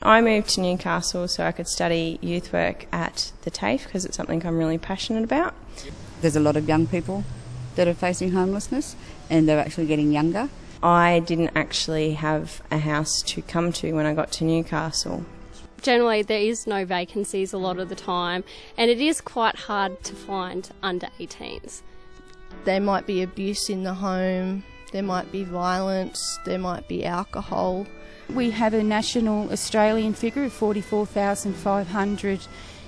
I moved to Newcastle so I could study youth work at the TAFE because it's something I'm really passionate about. There's a lot of young people that are facing homelessness, and they're actually getting younger. I didn't actually have a house to come to when I got to Newcastle. Generally there is no vacancies a lot of the time, and it is quite hard to find under 18s. There might be abuse in the home, there might be violence, there might be alcohol. We have a national Australian figure of 44,500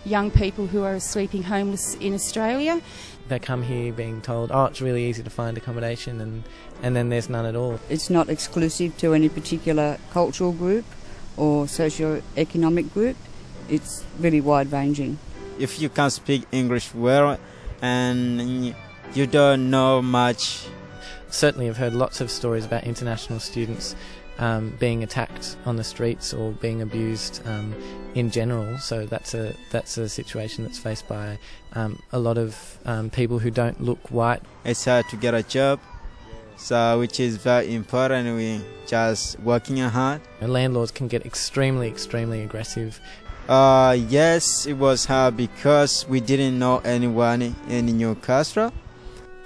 young people who are sleeping homeless in Australia. They come here being told, oh, it's really easy to find accommodation, and then there's none at all. It's not exclusive to any particular cultural group or socio-economic group. It's really wide-ranging. If you can't speak English well and you don't know much. Certainly I've heard lots of stories about international students being attacked on the streets or being abused in general. So that's a situation that's faced by a lot of people who don't look white. It's hard to get a job, so which is very important. We just working hard. And landlords can get extremely aggressive. Yes, it was hard because we didn't know anyone in Newcastle.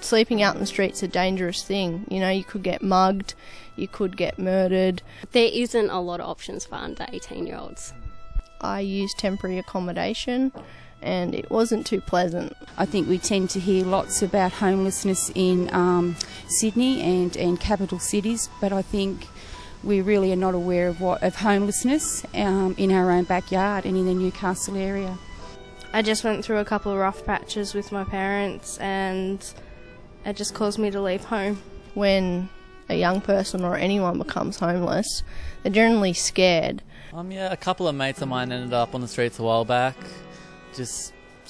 Sleeping out in the street's a dangerous thing. You know, you could get mugged, you could get murdered. There isn't a lot of options for under 18-year-olds. I used temporary accommodation and it wasn't too pleasant. I think we tend to hear lots about homelessness in Sydney and capital cities, but I think we really are not aware of homelessness in our own backyard and in the Newcastle area. I just went through a couple of rough patches with my parents, and it just caused me to leave home. When a young person or anyone becomes homeless, they're generally scared. Yeah, a couple of mates of mine ended up on the streets a while back.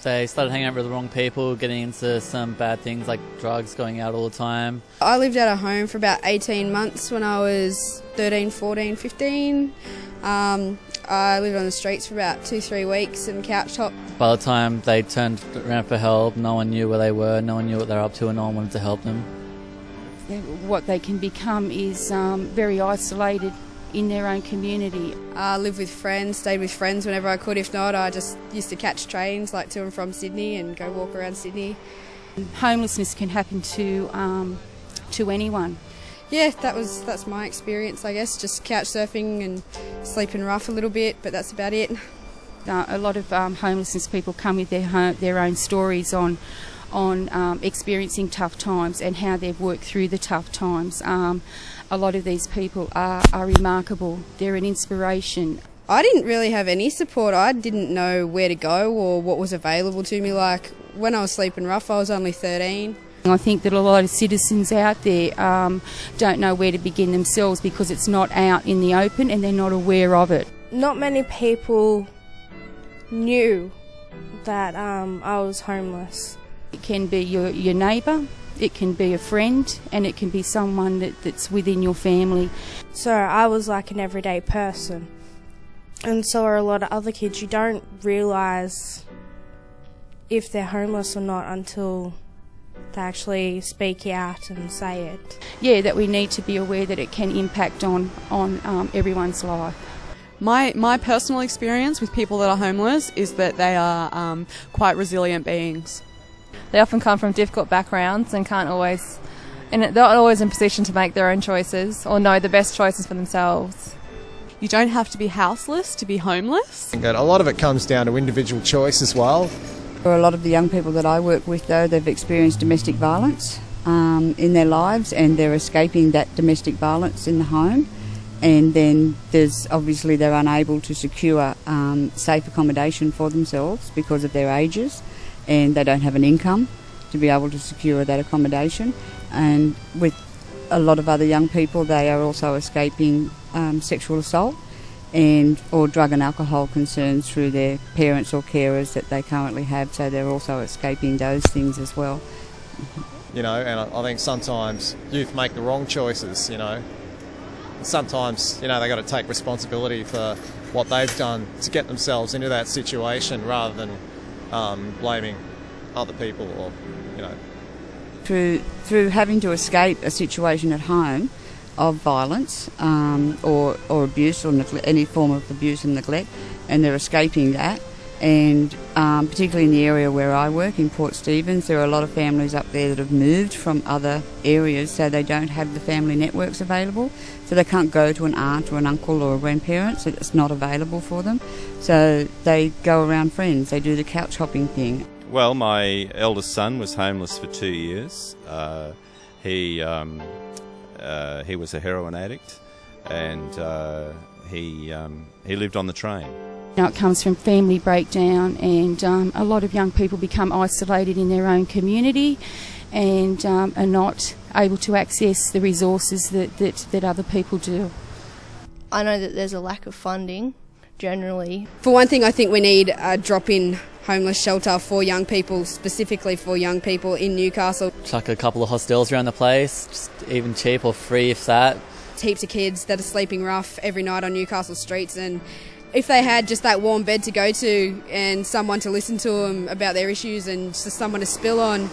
They started hanging out with the wrong people, getting into some bad things like drugs, going out all the time. I lived out of home for about 18 months when I was 13, 14, 15. I lived on the streets for about 2-3 weeks and couch top. By the time they turned around for help, no one knew where they were, no one knew what they were up to, and no one wanted to help them. What they can become is very isolated in their own community. I lived with friends, stayed with friends whenever I could. If not, I just used to catch trains like to and from Sydney and go walk around Sydney. Homelessness can happen to anyone. Yeah, that's my experience, I guess. Just couch surfing and sleeping rough a little bit, but that's about it. A lot of homelessness people come with their own stories on experiencing tough times and how they've worked through the tough times. A lot of these people are remarkable. They're an inspiration. I didn't really have any support. I didn't know where to go or what was available to me. Like when I was sleeping rough, I was only 13. I think that a lot of citizens out there don't know where to begin themselves because it's not out in the open and they're not aware of it. Not many people knew that I was homeless. It can be your neighbour, it can be a friend, and it can be someone that's within your family. So I was like an everyday person, and so are a lot of other kids. You don't realise if they're homeless or not until they actually speak out and say it. Yeah, that we need to be aware that it can impact on everyone's life. My personal experience with people that are homeless is that they are quite resilient beings. They often come from difficult backgrounds and they're not always in a position to make their own choices or know the best choices for themselves. You don't have to be houseless to be homeless. A lot of it comes down to individual choice as well. For a lot of the young people that I work with, though, they've experienced domestic violence in their lives, and they're escaping that domestic violence in the home. And then they're unable to secure safe accommodation for themselves because of their ages, and they don't have an income to be able to secure that accommodation. And with a lot of other young people, they are also escaping sexual assault or drug and alcohol concerns through their parents or carers that they currently have, so they're also escaping those things as well. And I think sometimes youth make the wrong choices, Sometimes, they got to take responsibility for what they've done to get themselves into that situation rather than blaming other people or. Through having to escape a situation at home, of violence or abuse or any form of abuse and neglect, and they're escaping that. And particularly in the area where I work, in Port Stephens, there are a lot of families up there that have moved from other areas, so they don't have the family networks available. So they can't go to an aunt or an uncle or a grandparent, so it's not available for them. So they go around friends, they do the couch hopping thing. Well, my eldest son was homeless for 2 years. He was a heroin addict, and he lived on the train. Now it comes from family breakdown, and a lot of young people become isolated in their own community and are not able to access the resources that other people do. I know that there's a lack of funding generally. For one thing, I think we need a drop-in homeless shelter for young people, specifically for young people in Newcastle. Chuck a couple of hostels around the place, just even cheap or free if that. Heaps of kids that are sleeping rough every night on Newcastle streets, and if they had just that warm bed to go to and someone to listen to them about their issues and just someone to spill on,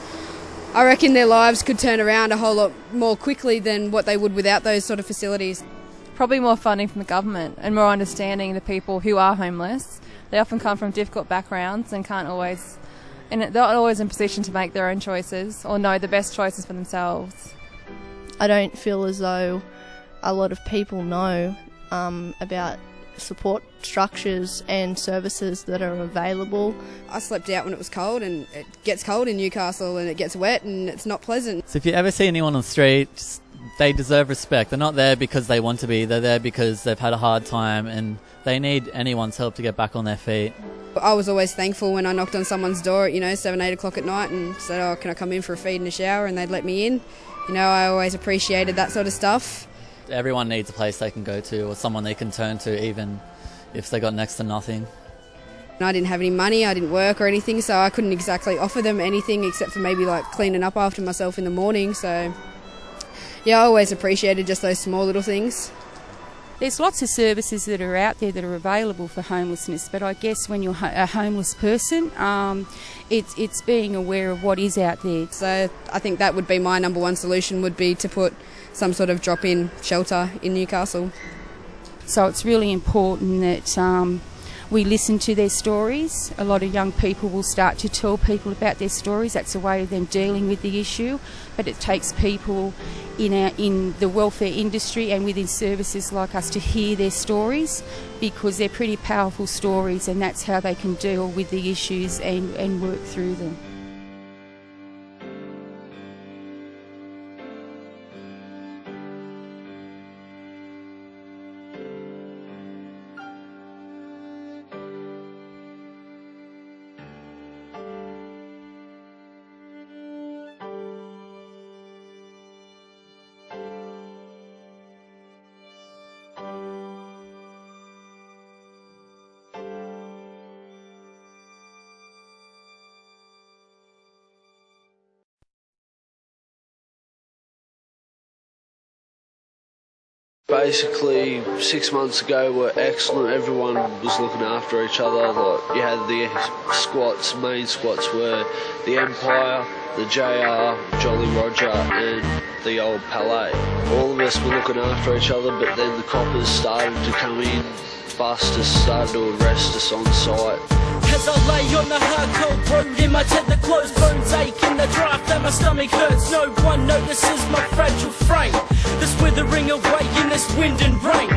I reckon their lives could turn around a whole lot more quickly than what they would without those sort of facilities. Probably more funding from the government and more understanding the people who are homeless. They often come from difficult backgrounds and they're not always in position to make their own choices or know the best choices for themselves. I don't feel as though a lot of people know about support structures and services that are available. I slept out when it was cold, and it gets cold in Newcastle and it gets wet and it's not pleasant. So if you ever see anyone on the street, they deserve respect. They're not there because they want to be, they're there because they've had a hard time and they need anyone's help to get back on their feet. I was always thankful when I knocked on someone's door at 7, 8 o'clock at night and said, "Oh, can I come in for a feed and a shower?" and they'd let me in. I always appreciated that sort of stuff. Everyone needs a place they can go to or someone they can turn to, even if they got next to nothing. I didn't have any money, I didn't work or anything, so I couldn't exactly offer them anything except for maybe like cleaning up after myself in the morning. So yeah, I always appreciated just those small little things. There's lots of services that are out there that are available for homelessness, but I guess when you're a homeless person, it's being aware of what is out there. So I think that would be my number one solution, would be to put some sort of drop-in shelter in Newcastle. So it's really important that we listen to their stories. A lot of young people will start to tell people about their stories. That's a way of them dealing with the issue. But it takes people in the welfare industry and within services like us to hear their stories, because they're pretty powerful stories, and that's how they can deal with the issues and work through them. Basically, 6 months ago were excellent. Everyone was looking after each other. Like, you had the squats. Main squats were the Empire, the JR, Jolly Roger, and the old Palais. All of us were looking after each other, but then the coppers started to come in. Busters started to arrest us on site. As I lay on the hard cold road in my tent, the closed bones ache in the draft and my stomach hurts. No one notices my fragile frame. This withering away in this wind and rain.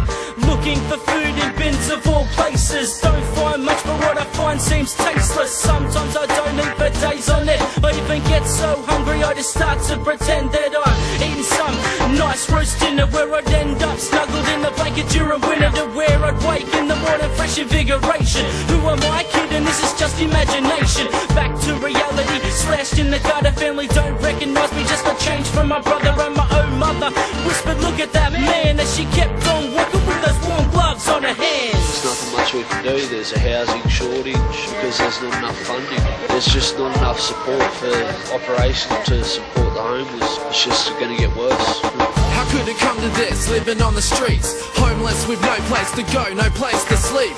Looking for food in bins of all places. Don't find much, but what I find seems tasteless. Sometimes I don't eat for days on end. I even get so hungry I just start to pretend that I'm eating some nice roast dinner, where I'd end up snuggled in the blanket during winter, to where I'd wake in the morning fresh invigoration. Who am I kidding? This is just imagination. Back to reality, slashed in the gutter. Family don't recognise me, just a change from my brother and my own mother. Whispered, look at that man, as she kept on walking with those warm gloves on her hands. There's nothing much we can do. There's a housing shortage because there's not enough funding. There's just not enough support for operations to support the homeless. It's just going to get worse. How could it come to this, living on the streets? Homeless with no place to go, no place to sleep.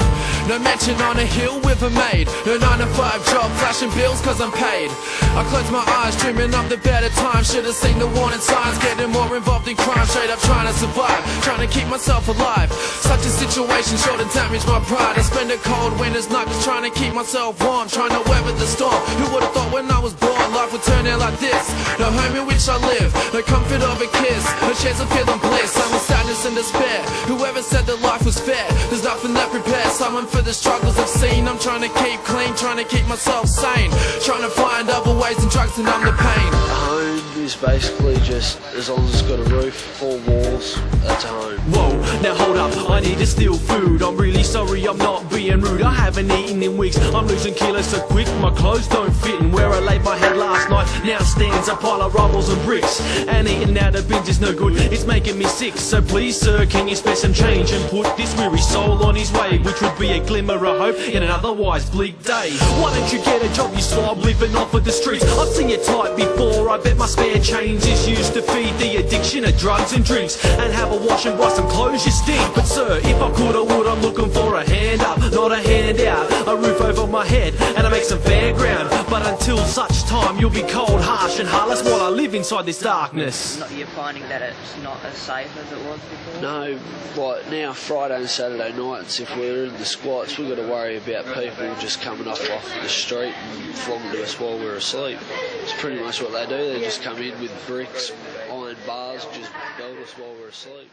No mansion on a hill with a maid. No 9-to-5 job, flashing bills cause I'm paid. I close my eyes, dreaming of the better times. Should've seen the warning signs, getting more involved in crime. Straight up trying to survive, trying to keep myself alive. Such a situation sure to damage my pride. I spend a cold winter's night just trying to keep myself warm, trying to weather the storm. Who would've thought when I was born life would turn out like this? No home in which I live, no comfort of a kiss, no chance of feeling bliss. I'm in sadness and despair. Whoever said that life was fair, there's nothing that prepares someone for the struggles I've seen. I'm trying to keep clean, trying to keep myself sane, trying to find other ways than drugs to numb the pain. Home is basically just as long as it's got a roof, 4 walls, that's a home. Whoa, now hold up, I need to steal food. I'm really sorry, I'm not being rude. I haven't eaten in weeks, I'm losing kilos so quick. My clothes don't fit, and where I laid my head last night now stands a pile of rubbles and bricks. And eating out of bins is no good, it's making me sick. So please sir, can you spare some change and put this weary soul on his way, which would be a glimmer of hope in an otherwise bleak day. Why don't you get a job, you slob, living off of the streets? I've seen you type before, I bet my spare change is used to feed the addiction of drugs and drinks, and have a wash and buy some clothes you stink. But sir, if I could I would, I'm looking for a hand up, not a handout. A roof over my head and I make some fair ground. But until such time you'll be cold, harsh and heartless while I live inside this darkness. You're finding that it's not as safe as it was before? No, like now Friday and Saturday nights, if we're in the squats, we've got to worry about people just coming off the street and flogging to us while we're asleep. It's pretty much what they do, they just come in with bricks, iron bars, just belt us while we're asleep.